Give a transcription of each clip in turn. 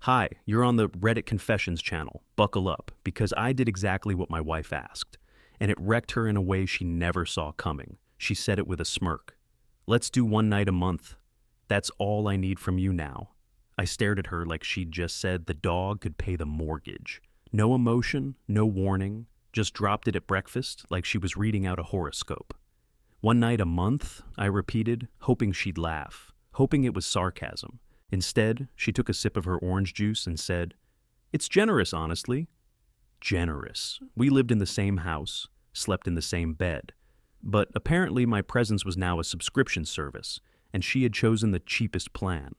Hi, you're on the Reddit Confessions channel. Buckle up, because I did exactly what my wife asked, and it wrecked her in a way she never saw coming. She said it with a smirk. Let's do one night a month. That's all I need from you now. I stared at her like she'd just said the dog could pay the mortgage. No emotion, no warning, just dropped it at breakfast like she was reading out a horoscope. One night a month, I repeated, hoping she'd laugh, hoping it was sarcasm. Instead, she took a sip of her orange juice and said, "It's generous, honestly." Generous. We lived in the same house, slept in the same bed. But apparently my presence was now a subscription service, and she had chosen the cheapest plan.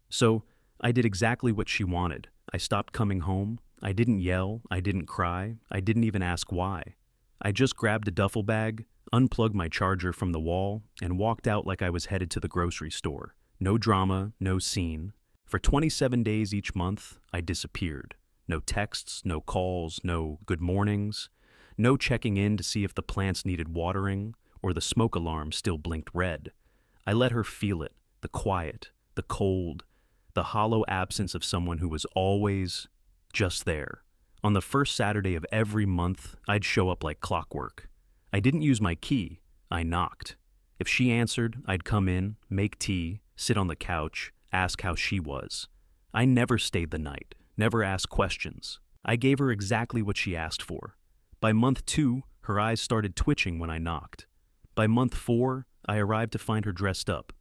So I did exactly what she wanted. I stopped coming home. I didn't yell. I didn't cry. I didn't even ask why. I just grabbed a duffel bag, unplugged my charger from the wall, and walked out like I was headed to the grocery store. No drama, no scene. For 27 days each month, I disappeared. No texts, no calls, no good mornings. No checking in to see if the plants needed watering or the smoke alarm still blinked red. I let her feel it, the quiet, the cold, the hollow absence of someone who was always just there. On the first Saturday of every month, I'd show up like clockwork. I didn't use my key, I knocked. If she answered, I'd come in, make tea, sit on the couch, ask how she was. I never stayed the night, never asked questions. I gave her exactly what she asked for. By month 2, her eyes started twitching when I knocked. By month 4, I arrived to find her dressed up,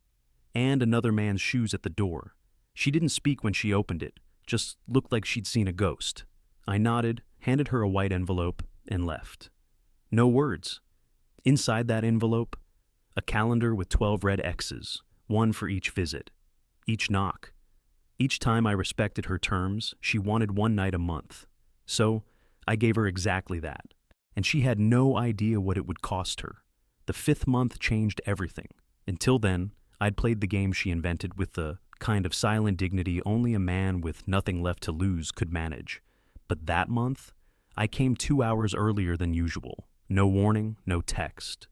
and another man's shoes at the door. She didn't speak when she opened it, just looked like she'd seen a ghost. I nodded, handed her a white envelope, and left. No words. Inside that envelope, a calendar with 12 red X's, one for each visit, each knock. Each time I respected her terms, she wanted one night a month. So I gave her exactly that, and she had no idea what it would cost her. The 5th month changed everything. Until then, I'd played the game she invented with the kind of silent dignity only a man with nothing left to lose could manage. But that month, I came 2 hours earlier than usual. No warning, no text.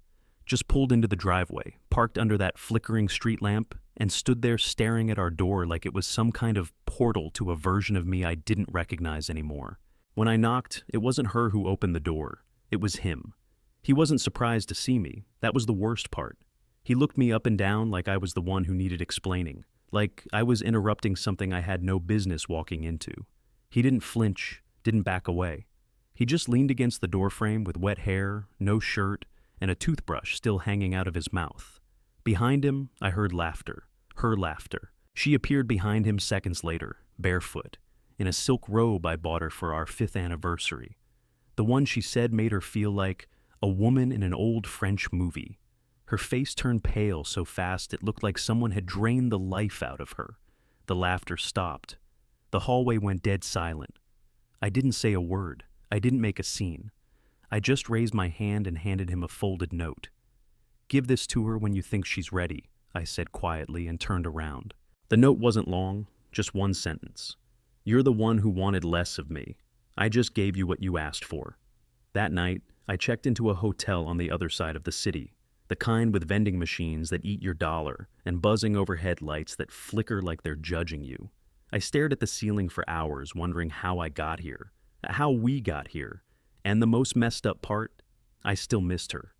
Just pulled into the driveway, parked under that flickering street lamp, and stood there staring at our door like it was some kind of portal to a version of me I didn't recognize anymore. When I knocked, it wasn't her who opened the door. It was him. He wasn't surprised to see me. That was the worst part. He looked me up and down like I was the one who needed explaining, like I was interrupting something I had no business walking into. He didn't flinch, didn't back away. He just leaned against the doorframe with wet hair, no shirt, and a toothbrush still hanging out of his mouth. Behind him, I heard laughter, her laughter. She appeared behind him seconds later, barefoot, in a silk robe I bought her for our 5th anniversary. The one she said made her feel like a woman in an old French movie. Her face turned pale so fast it looked like someone had drained the life out of her. The laughter stopped. The hallway went dead silent. I didn't say a word. I didn't make a scene. I just raised my hand and handed him a folded note. "Give this to her when you think she's ready," I said quietly and turned around. The note wasn't long, just one sentence. "You're the one who wanted less of me. I just gave you what you asked for." That night, I checked into a hotel on the other side of the city, the kind with vending machines that eat your dollar and buzzing overhead lights that flicker like they're judging you. I stared at the ceiling for hours, wondering how I got here, how we got here. And the most messed up part, I still missed her.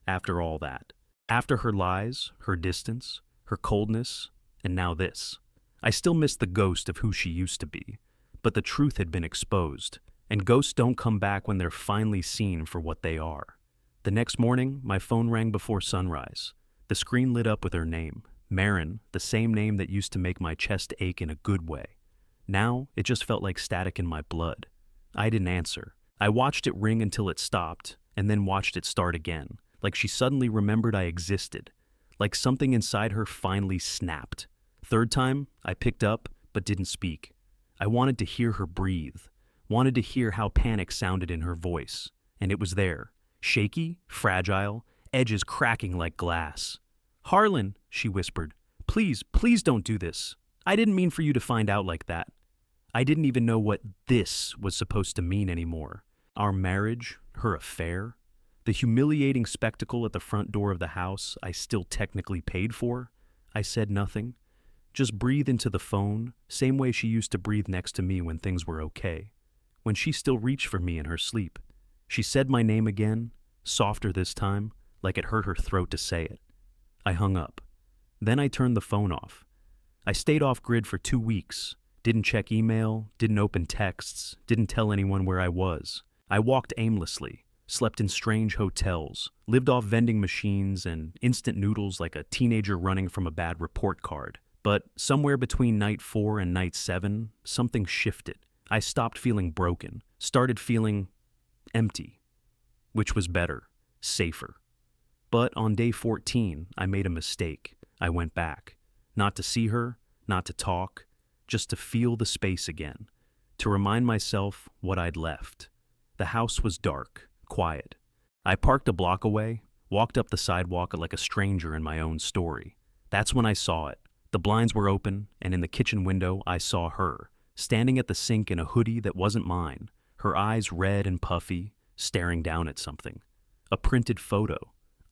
After all that. After her lies, her distance, her coldness, and now this. I still missed the ghost of who she used to be. But the truth had been exposed, and ghosts don't come back when they're finally seen for what they are. The next morning, my phone rang before sunrise. The screen lit up with her name, Marin, the same name that used to make my chest ache in a good way. Now, it just felt like static in my blood. I didn't answer. I watched it ring until it stopped, and then watched it start again, like she suddenly remembered I existed, like something inside her finally snapped. Third time, I picked up, but didn't speak. I wanted to hear her breathe, wanted to hear how panic sounded in her voice, and it was there, shaky, fragile, edges cracking like glass. "Harlan," she whispered, "please, please don't do this. I didn't mean for you to find out like that." I didn't even know what "this" was supposed to mean anymore. Our marriage, her affair, the humiliating spectacle at the front door of the house I still technically paid for. I said nothing, Just breathe into the phone, same way she used to breathe next to me when things were okay. When she still reached for me in her sleep. She said my name again, softer this time, like it hurt her throat to say it. I hung up. Then I turned the phone off. I stayed off grid for 2 weeks. Didn't check email, didn't open texts, didn't tell anyone where I was. I walked aimlessly, slept in strange hotels, lived off vending machines and instant noodles like a teenager running from a bad report card. But somewhere between night 4 and night 7, something shifted. I stopped feeling broken, started feeling empty, which was better, safer. But on day 14, I made a mistake. I went back. Not to see her, not to talk, just to feel the space again, to remind myself what I'd left. The house was dark, quiet. I parked a block away, walked up the sidewalk like a stranger in my own story. That's when I saw it. The blinds were open, and in the kitchen window I saw her, standing at the sink in a hoodie that wasn't mine, her eyes red and puffy, staring down at something. A printed photo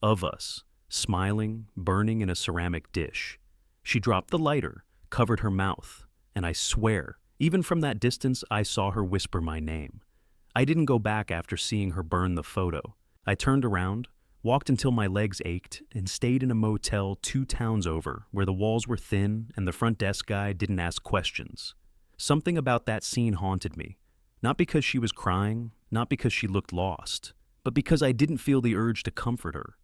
of us, smiling, burning in a ceramic dish. She dropped the lighter, covered her mouth, and I swear, even from that distance, I saw her whisper my name. I didn't go back after seeing her burn the photo. I turned around, walked until my legs ached, and stayed in a motel 2 towns over where the walls were thin and the front desk guy didn't ask questions. Something about that scene haunted me. Not because she was crying, not because she looked lost, but because I didn't feel the urge to comfort her.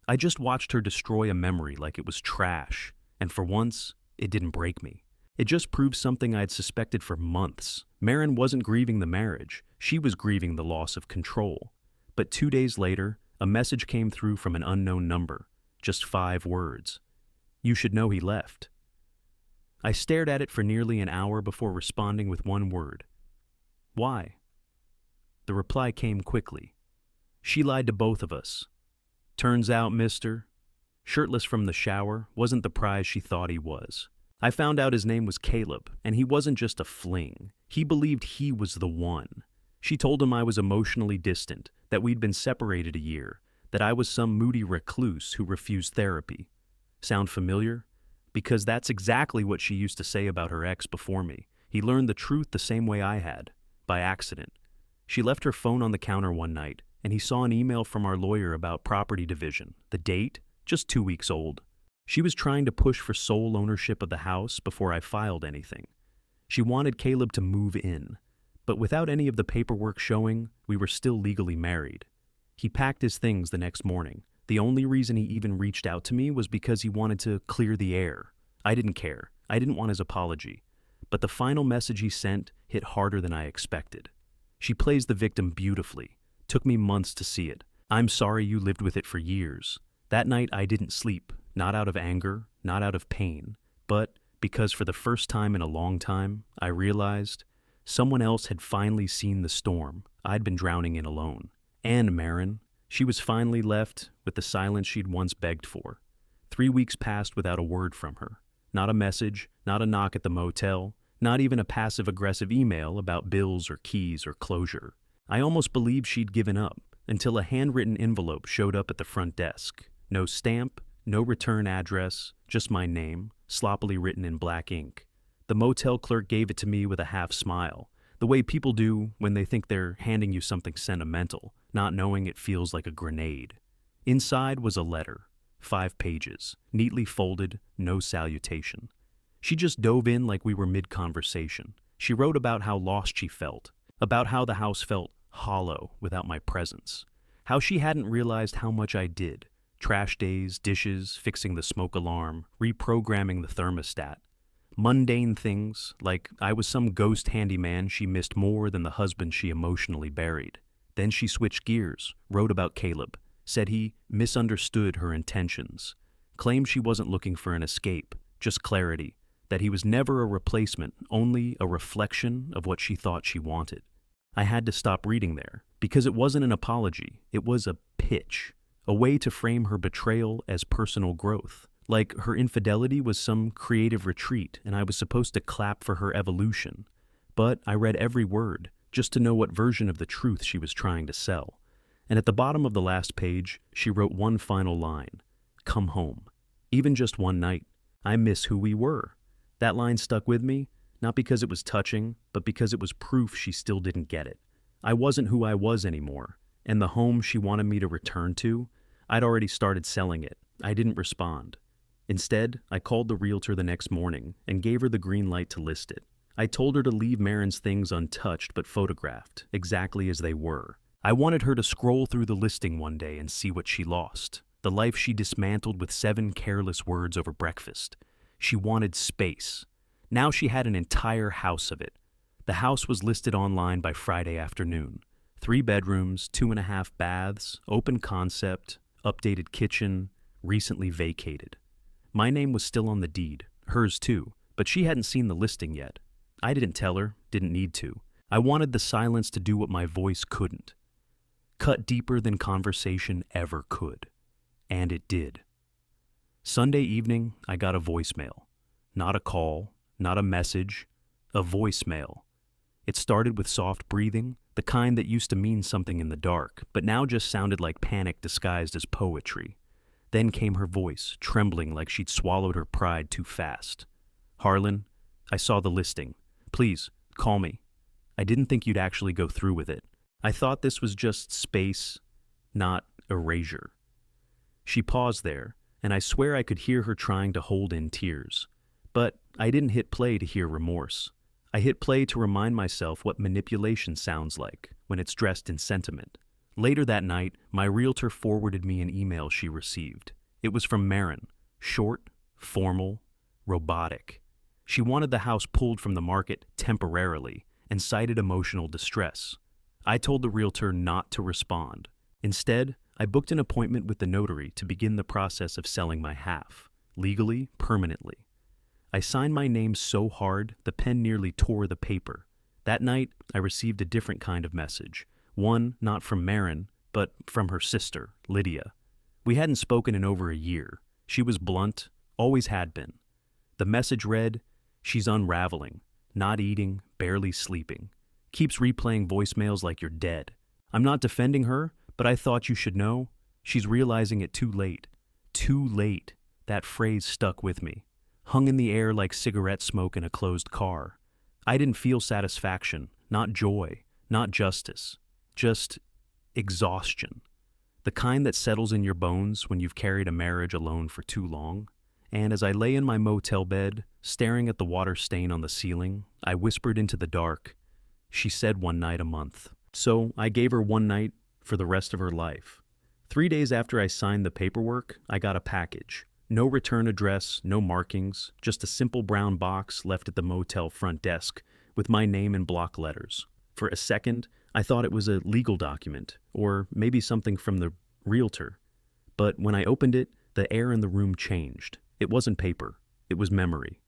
I just watched her destroy a memory like it was trash, and for once, it didn't break me. It just proved something I'd suspected for months. Maren wasn't grieving the marriage, she was grieving the loss of control. But 2 days later, a message came through from an unknown number, just 5 words. You should know he left. I stared at it for nearly an hour before responding with one word. Why? The reply came quickly. She lied to both of us. Turns out, mister, shirtless from the shower, wasn't the prize she thought he was. I found out his name was Caleb, and he wasn't just a fling. He believed he was the one. She told him I was emotionally distant, that we'd been separated a year, that I was some moody recluse who refused therapy. Sound familiar? Because that's exactly what she used to say about her ex before me. He learned the truth the same way I had, by accident. She left her phone on the counter one night, and he saw an email from our lawyer about property division. The date? Just 2 weeks old. She was trying to push for sole ownership of the house before I filed anything. She wanted Caleb to move in, but without any of the paperwork showing, we were still legally married. He packed his things the next morning. The only reason he even reached out to me was because he wanted to clear the air. I didn't care. I didn't want his apology. But the final message he sent hit harder than I expected. She plays the victim beautifully. Took me months to see it. I'm sorry you lived with it for years. That night I didn't sleep, not out of anger, not out of pain, but because for the first time in a long time, I realized someone else had finally seen the storm I'd been drowning in alone. And Maren, she was finally left with the silence she'd once begged for. 3 weeks passed without a word from her. Not a message, not a knock at the motel, not even a passive-aggressive email about bills or keys or closure. I almost believed she'd given up until a handwritten envelope showed up at the front desk. No stamp, no return address, just my name, sloppily written in black ink. The motel clerk gave it to me with a half smile, the way people do when they think they're handing you something sentimental, not knowing it feels like a grenade. Inside was a letter, 5 pages, neatly folded, no salutation. She just dove in like we were mid-conversation. She wrote about how lost she felt, about how the house felt hollow without my presence, how she hadn't realized how much I did. Trash days, dishes, fixing the smoke alarm, reprogramming the thermostat. Mundane things, like I was some ghost handyman she missed more than the husband she emotionally buried. Then she switched gears, wrote about Caleb, said he misunderstood her intentions, claimed she wasn't looking for an escape, just clarity, that he was never a replacement, only a reflection of what she thought she wanted. I had to stop reading there, because it wasn't an apology, it was a pitch. A way to frame her betrayal as personal growth, like her infidelity was some creative retreat and I was supposed to clap for her evolution. But I read every word, just to know what version of the truth she was trying to sell. And at the bottom of the last page, she wrote one final line, "Come home. Even just one night. I miss who we were. That line stuck with me, not because it was touching, but because it was proof she still didn't get it. I wasn't who I was anymore, and the home she wanted me to return to, I'd already started selling it. I didn't respond. Instead, I called the realtor the next morning and gave her the green light to list it. I told her to leave Marin's things untouched but photographed, exactly as they were. I wanted her to scroll through the listing one day and see what she lost. The life she dismantled with 7 careless words over breakfast. She wanted space. Now she had an entire house of it. The house was listed online by Friday afternoon. 3 bedrooms, 2.5 baths, open concept, updated kitchen, recently vacated. My name was still on the deed, hers too, but she hadn't seen the listing yet. I didn't tell her, didn't need to. I wanted the silence to do what my voice couldn't. Cut deeper than conversation ever could. And it did. Sunday evening, I got a voicemail. Not a call, not a message, a voicemail. It started with soft breathing, the kind that used to mean something in the dark, but now just sounded like panic disguised as poetry. Then came her voice, trembling like she'd swallowed her pride too fast. Harlan, I saw the listing. Please, call me. I didn't think you'd actually go through with it. I thought this was just space, not erasure. She paused there, and I swear I could hear her trying to hold in tears. But I didn't hit play to hear remorse. I hit play to remind myself what manipulation sounds like when it's dressed in sentiment. Later that night, my realtor forwarded me an email she received. It was from Marin, short, formal, robotic. She wanted the house pulled from the market temporarily and cited emotional distress. I told the realtor not to respond. Instead, I booked an appointment with the notary to begin the process of selling my half, legally, permanently. I signed my name so hard, the pen nearly tore the paper. That night, I received a different kind of message. One not from Marin, but from her sister, Lydia. We hadn't spoken in over a year. She was blunt, always had been. The message read, "She's unraveling, not eating, barely sleeping. Keeps replaying voicemails like you're dead. I'm not defending her, but I thought you should know. She's realizing it too late. Too late." That phrase stuck with me. Hung in the air like cigarette smoke in a closed car. I didn't feel satisfaction, not joy, not justice. Just exhaustion. The kind that settles in your bones when you've carried a marriage alone for too long. And as I lay in my motel bed, staring at the water stain on the ceiling, I whispered into the dark, "She said 1 night a month." So I gave her 1 night for the rest of her life. 3 days after I signed the paperwork, I got a package. No return address, no markings, just a simple brown box left at the motel front desk with my name in block letters. For a second, I thought it was a legal document, or maybe something from the realtor. But when I opened it, the air in the room changed. It wasn't paper, it was memory.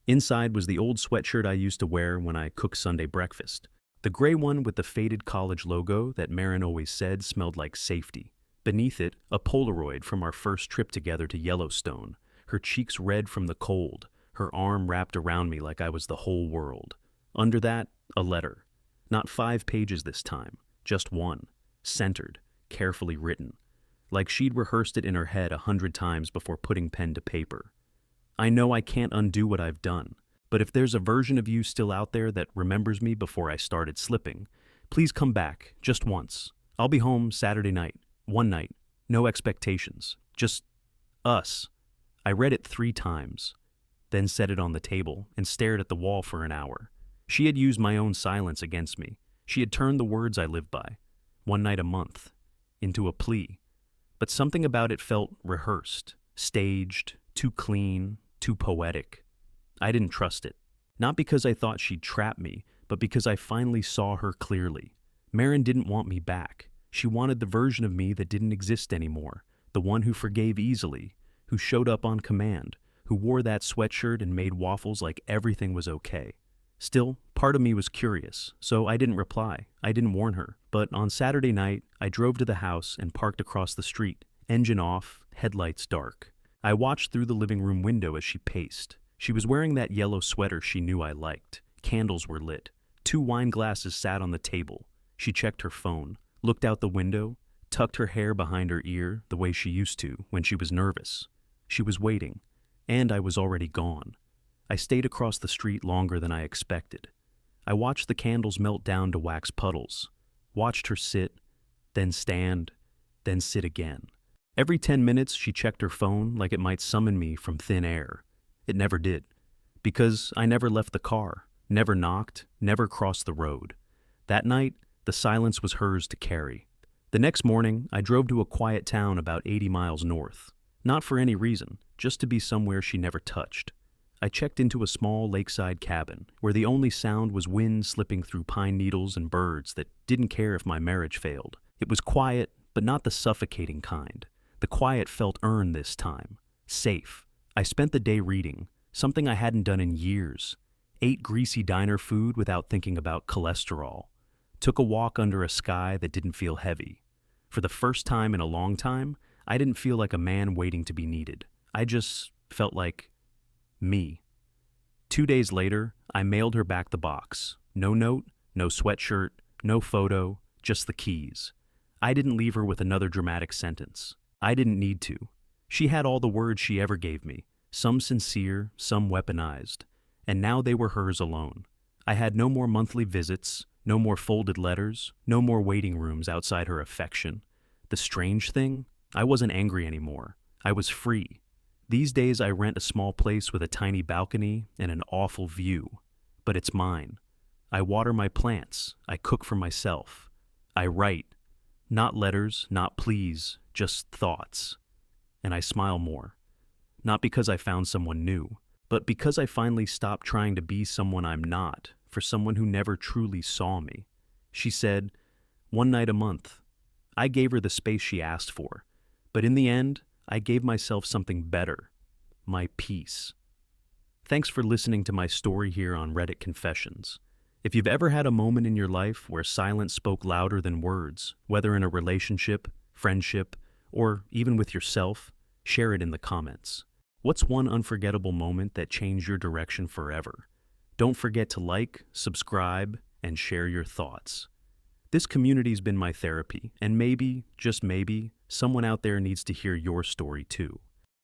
Inside was the old sweatshirt I used to wear when I cooked Sunday breakfast. The gray one with the faded college logo that Marin always said smelled like safety. Beneath it, a Polaroid from our first trip together to Yellowstone, her cheeks red from the cold, her arm wrapped around me like I was the whole world. Under that, a letter. Not 5 pages this time, just one, centered, carefully written, like she'd rehearsed it in her head 100 times before putting pen to paper. I know I can't undo what I've done, but if there's a version of you still out there that remembers me before I started slipping, please come back, just once. I'll be home Saturday night, 1 night, no expectations, just us. I read it 3 times, then set it on the table and stared at the wall for an hour. She had used my own silence against me. She had turned the words I lived by, 1 night a month, into a plea. But something about it felt rehearsed, staged, too clean, too poetic. I didn't trust it. Not because I thought she'd trap me, but because I finally saw her clearly. Marin didn't want me back. She wanted the version of me that didn't exist anymore, the one who forgave easily, who showed up on command, who wore that sweatshirt and made waffles like everything was okay. Still, part of me was curious, so I didn't reply. I didn't warn her. But on Saturday night, I drove to the house and parked across the street, engine off, headlights dark. I watched through the living room window as she paced. She was wearing that yellow sweater she knew I liked. Candles were lit. 2 wine glasses sat on the table. She checked her phone, looked out the window, tucked her hair behind her ear the way she used to when she was nervous. She was waiting, and I was already gone. I stayed across the street longer than I expected. I watched the candles melt down to wax puddles, watched her sit, then stand, then sit again. Every 10 minutes she checked her phone like it might summon me from thin air. It never did, because I never left the car, never knocked, never crossed the road. That night, the silence was hers to carry. The next morning, I drove to a quiet town about 80 miles north. Not for any reason, just to be somewhere she never touched. I checked into a small lakeside cabin, where the only sound was wind slipping through pine needles and birds that didn't care if my marriage failed. It was quiet, but not the suffocating kind. The quiet felt earned this time. Safe. I spent the day reading, something I hadn't done in years. Ate greasy diner food without thinking about cholesterol. Took a walk under a sky that didn't feel heavy. For the first time in a long time, I didn't feel like a man waiting to be needed. I just felt like me. 2 days later, I mailed her back the box. No note, no sweatshirt, no photo, just the keys. I didn't leave her with another dramatic sentence. I didn't need to. She had all the words she ever gave me, some sincere, some weaponized, and now they were hers alone. I had no more monthly visits, no more folded letters, no more waiting rooms outside her affection. The strange thing? I wasn't angry anymore. I was free. These days I rent a small place with a tiny balcony and an awful view, but it's mine. I water my plants, I cook for myself. I write. Not letters, not pleas, just thoughts. And I smile more. Not because I found someone new, but because I finally stopped trying to be someone I'm not, for someone who never truly saw me. She said, 1 night a month. I gave her the space she asked for, but in the end, I gave myself something better, my peace. Thanks for listening to my story here on Reddit Confessions. If you've ever had a moment in your life where silence spoke louder than words, whether in a relationship, friendship, or even with yourself, share it in the comments. What's one unforgettable moment that changed your direction forever? Don't forget to like, subscribe, and share your thoughts. This community's been my therapy, and maybe, just maybe, someone out there needs to hear your story too.